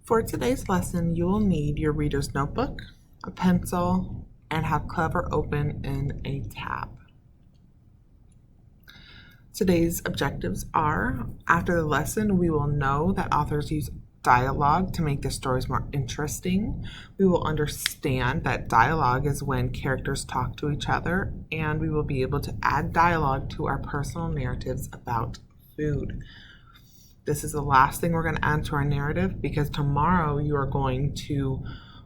For today's lesson, you will need your reader's notebook, a pencil, and have Clever open in a tab. Today's objectives are, after the lesson, we will know that authors use dialogue to make their stories more interesting. We will understand that dialogue is when characters talk to each other, and we will be able to add dialogue to our personal narratives about food. This is the last thing we're going to add to our narrative because tomorrow you are going to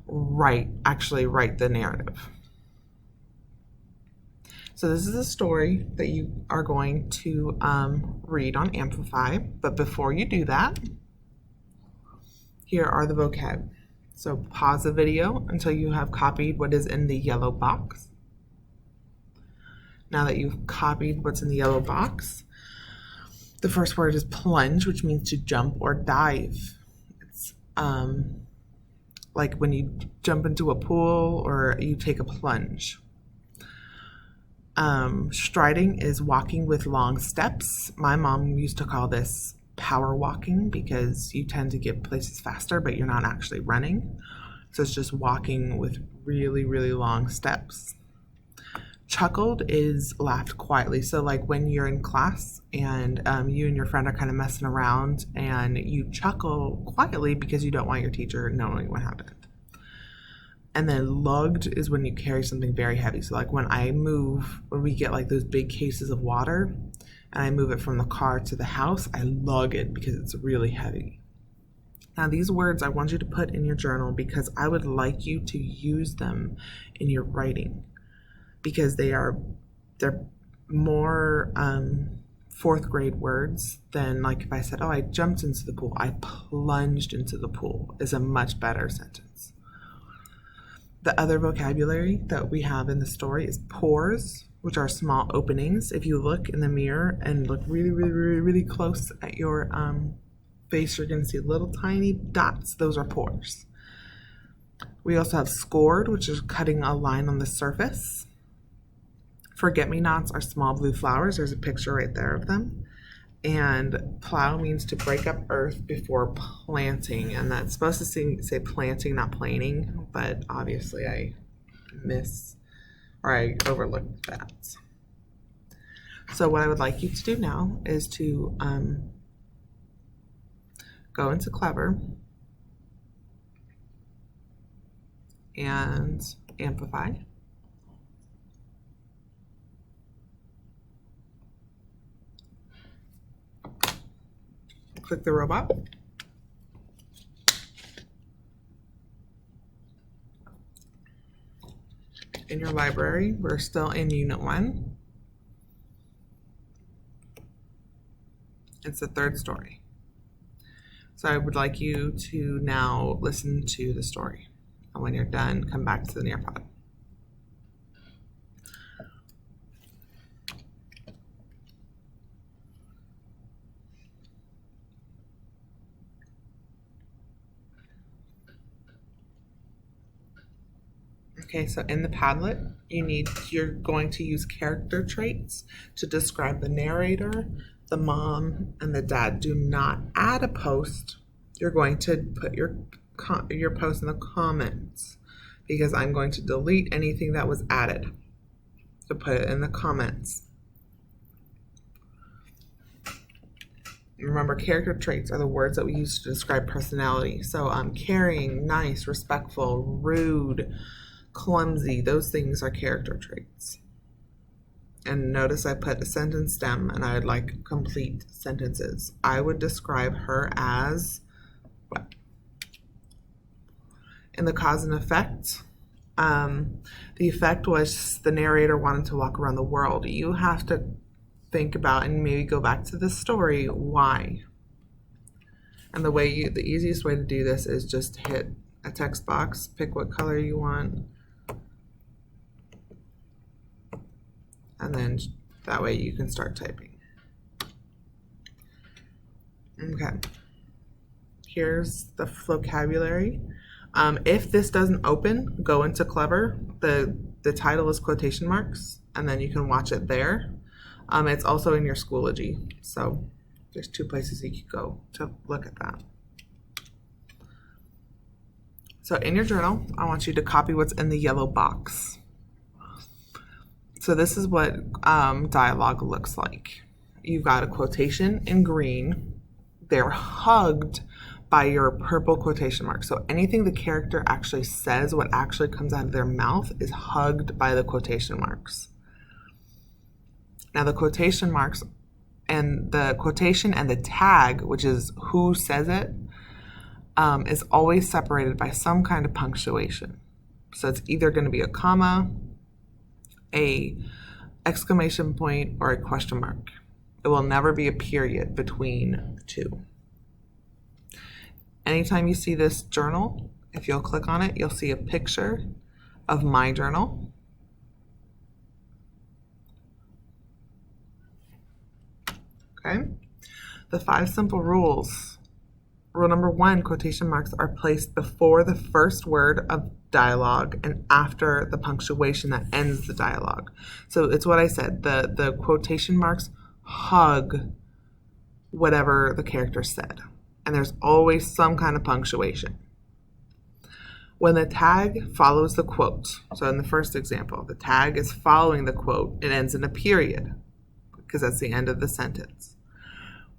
write the narrative. So this is a story that you are going to read on Amplify, but before you do that, here are the vocab. So pause the video until you have copied what is in the yellow box. Now that you've copied what's in the yellow box, the first word is plunge, which means to jump or dive. It's like when you jump into a pool or you take a plunge. Striding is walking with long steps. My mom used to call this power walking because you tend to get places faster, but you're not actually running. So it's just walking with really, really long steps. Chuckled is laughed quietly. So like when you're in class and you and your friend are kind of messing around and you chuckle quietly because you don't want your teacher knowing what happened. And then lugged is when you carry something very heavy. So like when we get like those big cases of water and I move it from the car to the house, I lug it because it's really heavy. Now these words I want you to put in your journal because I would like you to use them in your writing because they're more fourth grade words than like if I said, oh, I jumped into the pool, I plunged into the pool is a much better sentence. The other vocabulary that we have in the story is pores, which are small openings. If you look in the mirror and look really, really, really, really close at your face, you're going to see little tiny dots. Those are pores. We also have scored, which is cutting a line on the surface. Forget-me-nots are small blue flowers. There's a picture right there of them. And plow means to break up earth before planting, and that's supposed to say planting, not planing, but obviously I overlooked that. So what I would like you to do now is to go into Clever and Amplify. Click the robot. In your library, we're still in Unit 1. It's the third story. So I would like you to now listen to the story. And when you're done, come back to the Nearpod. Okay, so in the Padlet, you're going to use character traits to describe the narrator, the mom, and the dad. Do not add a post. You're going to put your post in the comments because I'm going to delete anything that was added. So put it in the comments. Remember, character traits are the words that we use to describe personality. So caring, nice, respectful, rude, clumsy, those things are character traits. And notice I put a sentence stem and I would like complete sentences. I would describe her as what? In the cause and effect, the effect was the narrator wanted to walk around the world. You have to think about and maybe go back to the story, why? And the easiest way to do this is just hit a text box, pick what color you want, and then that way you can start typing. Okay, here's the vocabulary. If this doesn't open, go into Clever. The title is quotation marks, and then you can watch it there. It's also in your Schoology, so there's 2 places you could go to look at that. So in your journal, I want you to copy what's in the yellow box. So this is what dialogue looks like. You've got a quotation in green. They're hugged by your purple quotation marks. So anything the character actually says, what actually comes out of their mouth, is hugged by the quotation marks. Now the quotation marks and the quotation and the tag, which is who says it, is always separated by some kind of punctuation. So it's either going to be a comma, a exclamation point, or a question mark. It will never be a period between the two. Anytime you see this journal, if you'll click on it, you'll see a picture of my journal. Okay? The 5 simple rules. Rule number 1, quotation marks are placed before the first word of dialogue and after the punctuation that ends the dialogue. So it's what I said, the quotation marks hug whatever the character said. And there's always some kind of punctuation. When the tag follows the quote, so in the first example, the tag is following the quote, it ends in a period because that's the end of the sentence.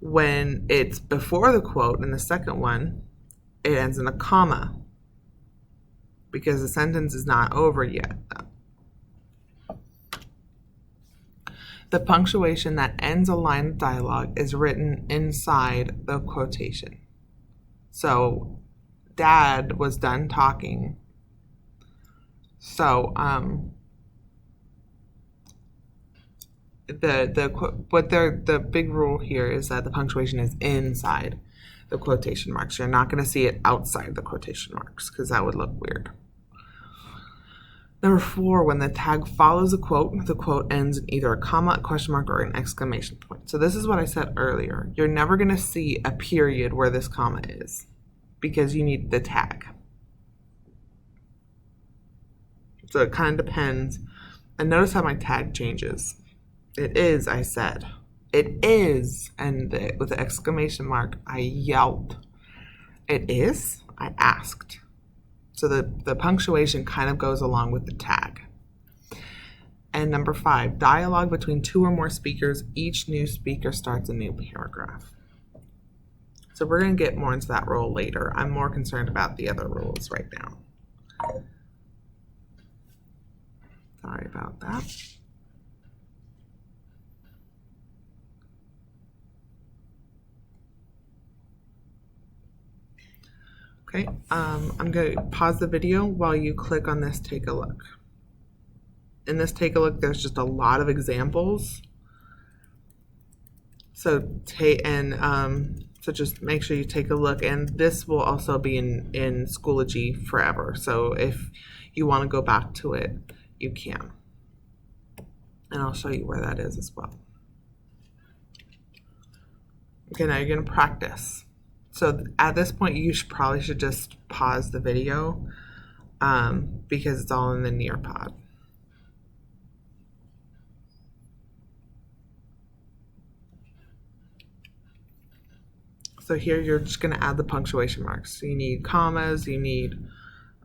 When it's before the quote in the second one, it ends in a comma because the sentence is not over yet. The punctuation that ends a line of dialogue is written inside the quotation. So, Dad was done talking. So, the big rule here is that the punctuation is inside the quotation marks. You're not going to see it outside the quotation marks because that would look weird. Number 4, when the tag follows the quote ends in either a comma, a question mark, or an exclamation point. So this is what I said earlier. You're never going to see a period where this comma is because you need the tag. So it kind of depends. And notice how my tag changes. It is, I said. It is. And with the exclamation mark, I yelled. It is, I asked. So the punctuation kind of goes along with the tag. And number 5, dialogue between 2 or more speakers. Each new speaker starts a new paragraph. So we're going to get more into that rule later. I'm more concerned about the other rules right now. Sorry about that. Okay, I'm going to pause the video while you click on this take a look. In this take a look, there's just a lot of examples. So just make sure you take a look, and this will also be in Schoology forever. So if you want to go back to it, you can. And I'll show you where that is as well. Okay, now you're going to practice. So at this point, you probably should just pause the video because it's all in the Nearpod. So here you're just going to add the punctuation marks. So you need commas, you need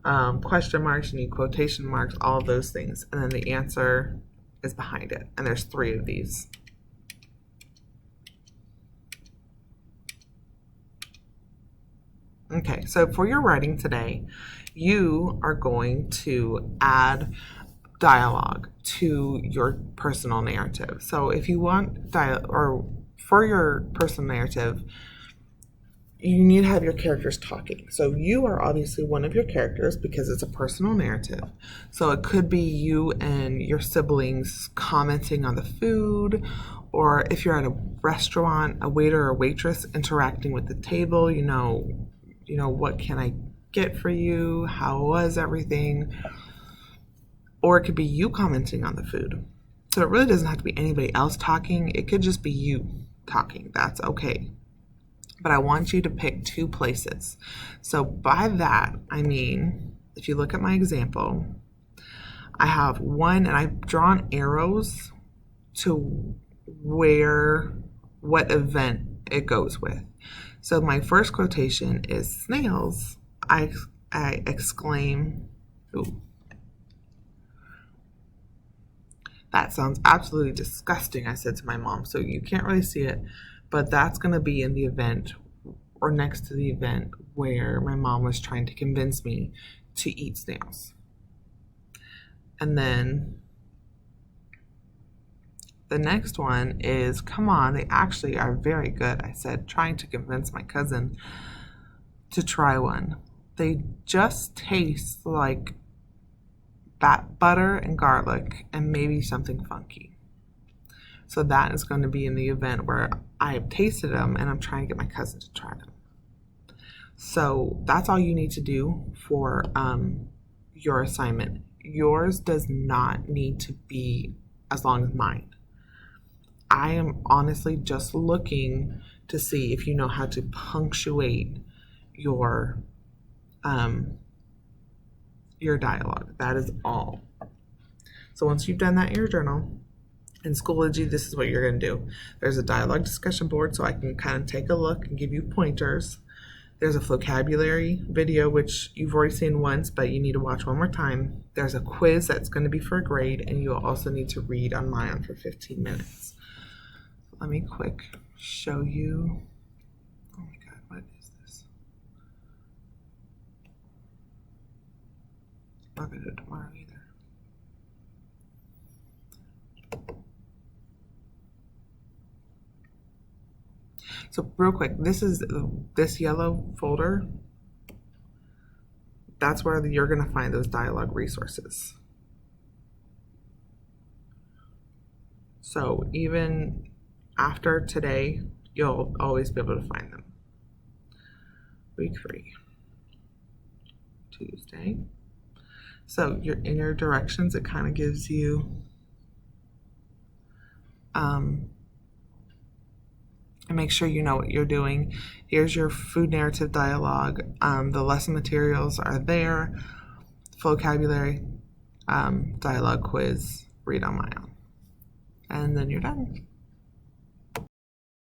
question marks, you need quotation marks, all of those things. And then the answer is behind it. And there's 3 of these. Okay, so for your writing today, you are going to add dialogue to your personal narrative. So if you want for your personal narrative, you need to have your characters talking. So you are obviously one of your characters because it's a personal narrative. So it could be you and your siblings commenting on the food, or if you're at a restaurant, a waiter or waitress interacting with the table, you know, what can I get for you? How was everything? Or it could be you commenting on the food. So it really doesn't have to be anybody else talking. It could just be you talking. That's okay. But I want you to pick 2 places. So by that, I mean, if you look at my example, I have 1, and I've drawn arrows to what event it goes with. So my first quotation is snails. I I exclaim, ooh, that sounds absolutely disgusting, I said to my mom. So you can't really see it, but that's going to be in the event or next to the event where my mom was trying to convince me to eat snails. And then the next one is, come on, they actually are very good, I said, trying to convince my cousin to try one. They just taste like butter and garlic and maybe something funky. So that is going to be in the event where I have tasted them and I'm trying to get my cousin to try them. So that's all you need to do for your assignment. Yours does not need to be as long as mine. I am honestly just looking to see if you know how to punctuate your dialogue. That is all. So once you've done that in your journal, in Schoology, this is what you're going to do. There's a dialogue discussion board, so I can kind of take a look and give you pointers. There's a vocabulary video, which you've already seen once, but you need to watch one more time. There's a quiz that's going to be for a grade, and you'll also need to read on my own for 15 minutes. Let me quick show you. Oh my God, what is this? I'm not going to do it tomorrow either. So real quick, this yellow folder. That's where you're going to find those dialogue resources. So even after today, you'll always be able to find them. Week 3, Tuesday. So you're in your directions, it kind of gives you and make sure you know what you're doing. Here's your food narrative dialogue. The lesson materials are there. Vocabulary, dialogue quiz, read on my own. And then you're done.